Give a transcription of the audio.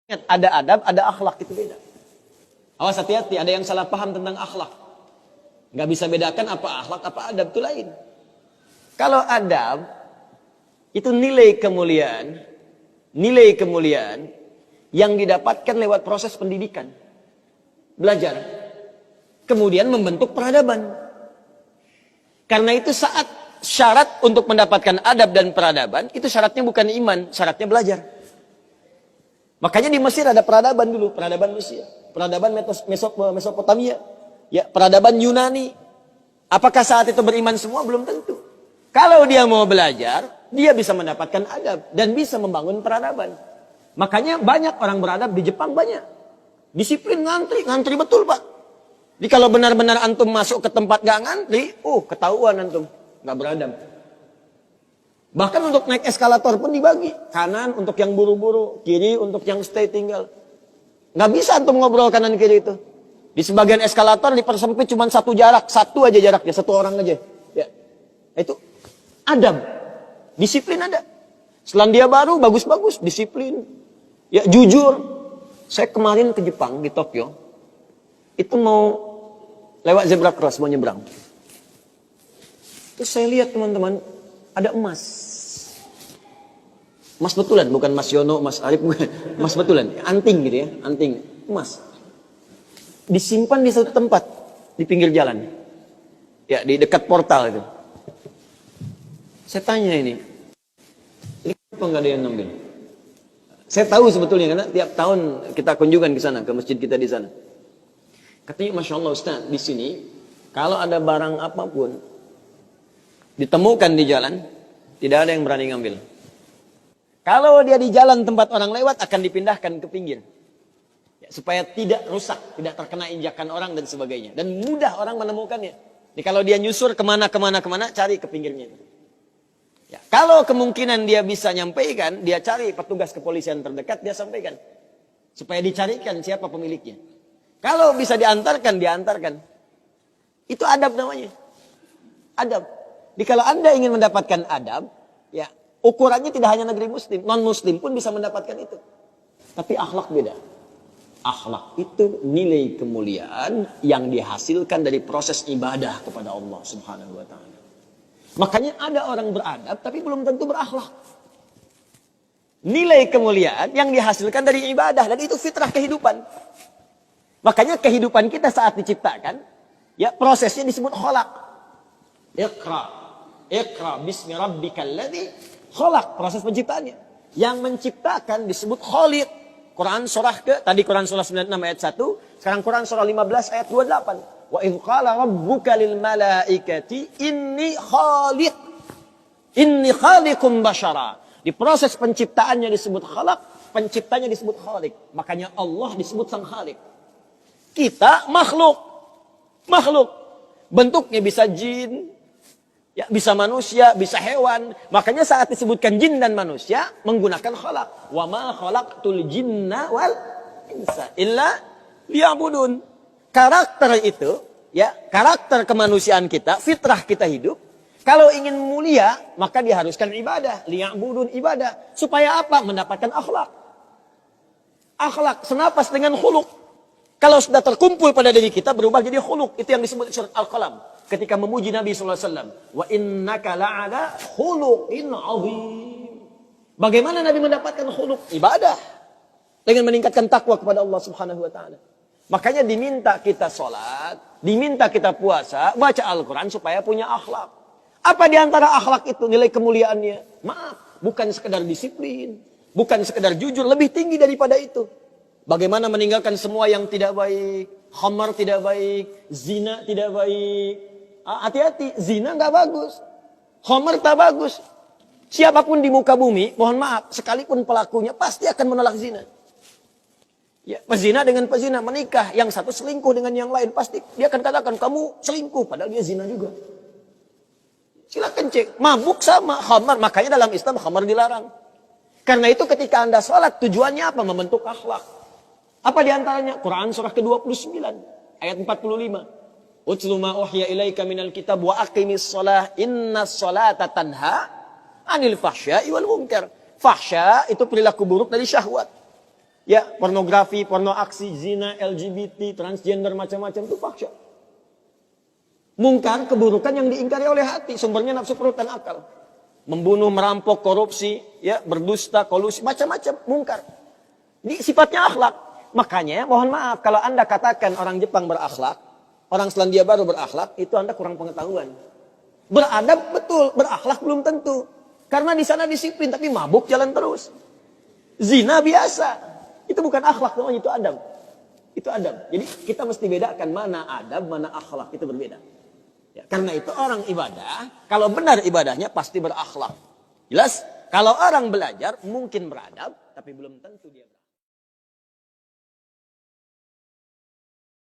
Ingat, ada adab, ada akhlak, itu beda. Awas, hati-hati, ada yang salah paham tentang akhlak. Nggak bisa bedakan apa akhlak, apa adab, itu lain. Kalau adab, itu nilai kemuliaan yang didapatkan lewat proses pendidikan. Belajar. Kemudian membentuk peradaban. Karena itu saat syarat untuk mendapatkan adab dan peradaban, itu syaratnya bukan iman, syaratnya belajar. Makanya di Mesir ada peradaban dulu, peradaban Mesir, peradaban Mesopotamia, ya, peradaban Yunani. Apakah saat itu beriman semua? Belum tentu. Kalau dia mau belajar, dia bisa mendapatkan adab dan bisa membangun peradaban. Makanya banyak orang beradab di Jepang, banyak. Disiplin, ngantri betul, Pak. Jadi kalau benar-benar antum masuk ke tempat gak ngantri, ketahuan antum gak beradab. Bahkan untuk naik eskalator pun dibagi. Kanan untuk yang buru-buru, kiri untuk yang stay tinggal. Nggak bisa antum ngobrol kanan kiri itu. Di sebagian eskalator dipersempit cuma satu aja jaraknya, satu orang aja. Ya. Itu adab. Disiplin ada. Selandia Baru bagus-bagus, disiplin. Ya, jujur. Saya kemarin ke Jepang, di Tokyo. Itu mau lewat zebra cross, mau nyebrang. Terus saya lihat teman-teman, ada emas. Emas betulan, bukan Mas Yono, Mas Arif, emas betulan. Anting gitu ya, anting. Emas. Disimpan di satu tempat, di pinggir jalan. Ya, di dekat portal itu. Saya tanya ini kenapa nggak ada yang ngambil? Saya tahu sebetulnya, karena tiap tahun kita kunjungan ke sana, ke masjid kita di sana. Katanya, Masya Allah Ustaz, di sini, kalau ada barang apapun, ditemukan di jalan, tidak ada yang berani ngambil. Kalau dia di jalan tempat orang lewat, akan dipindahkan ke pinggir. Ya, supaya tidak rusak, tidak terkena injakan orang dan sebagainya. Dan mudah orang menemukannya. Jadi kalau dia nyusur kemana, cari ke pinggirnya. Ya, kalau kemungkinan dia bisa nyampaikan, dia cari petugas kepolisian terdekat, dia sampaikan. Supaya dicarikan siapa pemiliknya. Kalau bisa diantarkan. Itu adab namanya. Adab. Jadi kalau Anda ingin mendapatkan adab, ya, ukurannya tidak hanya negeri muslim, non-muslim pun bisa mendapatkan itu. Tapi akhlak beda. Akhlak itu nilai kemuliaan yang dihasilkan dari proses ibadah kepada Allah Subhanahu wa ta'ala. Makanya ada orang beradab tapi belum tentu berakhlak. Nilai kemuliaan yang dihasilkan dari ibadah, dan itu fitrah kehidupan. Makanya kehidupan kita saat diciptakan, ya, prosesnya disebut kholak. Iqra bismi rabbikal ladzi kholak, proses penciptaannya. Yang menciptakan disebut Khaliq. Quran surah Quran surah 96 ayat 1, sekarang Quran surah 15 ayat 28. Wa idh qala rabbuka lil malaikati inni khaliqum basyara. Di proses penciptaannya disebut khalaq, penciptanya disebut Khaliq. Makanya Allah disebut sang Khaliq. Kita makhluk. Bentuknya bisa jin, ya, bisa manusia, bisa hewan. Makanya saat disebutkan jin dan manusia menggunakan khalaq. Wa ma khalaqtul jinna wal insa illa liya'budun. Karakter itu, ya, karakter kemanusiaan kita, fitrah kita hidup. Kalau ingin mulia, maka diharuskan ibadah, liya'budun, ibadah. Supaya apa? Mendapatkan akhlak. Akhlak senapas dengan khuluq. Kalau sudah terkumpul pada diri kita, berubah jadi khuluq. Itu yang disebut surat Al-Qalam. Ketika memuji Nabi SAW. Wa innaka la'ala khuluqin azim. Bagaimana Nabi mendapatkan khuluq? Ibadah. Dengan meningkatkan takwa kepada Allah Subhanahu wa ta'ala. Makanya diminta kita sholat, diminta kita puasa, baca Al-Quran supaya punya akhlak. Apa diantara akhlak itu nilai kemuliaannya? Maaf, bukan sekedar disiplin. Bukan sekedar jujur, lebih tinggi daripada itu. Bagaimana meninggalkan semua yang tidak baik. Khamar tidak baik. Zina tidak baik. Hati-hati, zina nggak bagus. Khamar tak bagus. Siapapun di muka bumi, mohon maaf, sekalipun pelakunya pasti akan menolak zina. Ya, pezina dengan pezina menikah, yang satu selingkuh dengan yang lain, pasti dia akan katakan kamu selingkuh, padahal dia zina juga. Silakan cek, mabuk sama khamar, makanya dalam Islam khamar dilarang. Karena itu ketika Anda sholat, tujuannya apa? Membentuk akhlak. Apa diantaranya? Quran surah ke-29 ayat 45. Utlu ma uhya ilaika minal kitab wa aqimis shalah innas sholata tanha anil fahsya'i wal munkar. Fahsya itu perilaku buruk dari syahwat. Ya, pornografi, porno aksi, zina, LGBT, transgender, macam-macam itu fahsya. Mungkar, keburukan yang diingkari oleh hati, sumbernya nafsu perut dan akal. Membunuh, merampok, korupsi, ya, berdusta, kolusi, macam-macam, mungkar. Ini sifatnya akhlak. Makanya, mohon maaf, kalau Anda katakan orang Jepang berakhlak, orang Selandia Baru berakhlak, itu Anda kurang pengetahuan. Beradab betul, berakhlak belum tentu. Karena di sana disiplin, tapi mabuk jalan terus. Zina biasa. Itu bukan akhlak namanya, itu adab. Itu adab. Jadi kita mesti bedakan mana adab, mana akhlak. Itu berbeda. Ya, karena itu orang ibadah, kalau benar ibadahnya pasti berakhlak. Jelas? Kalau orang belajar mungkin beradab, tapi belum tentu dia berakhlak.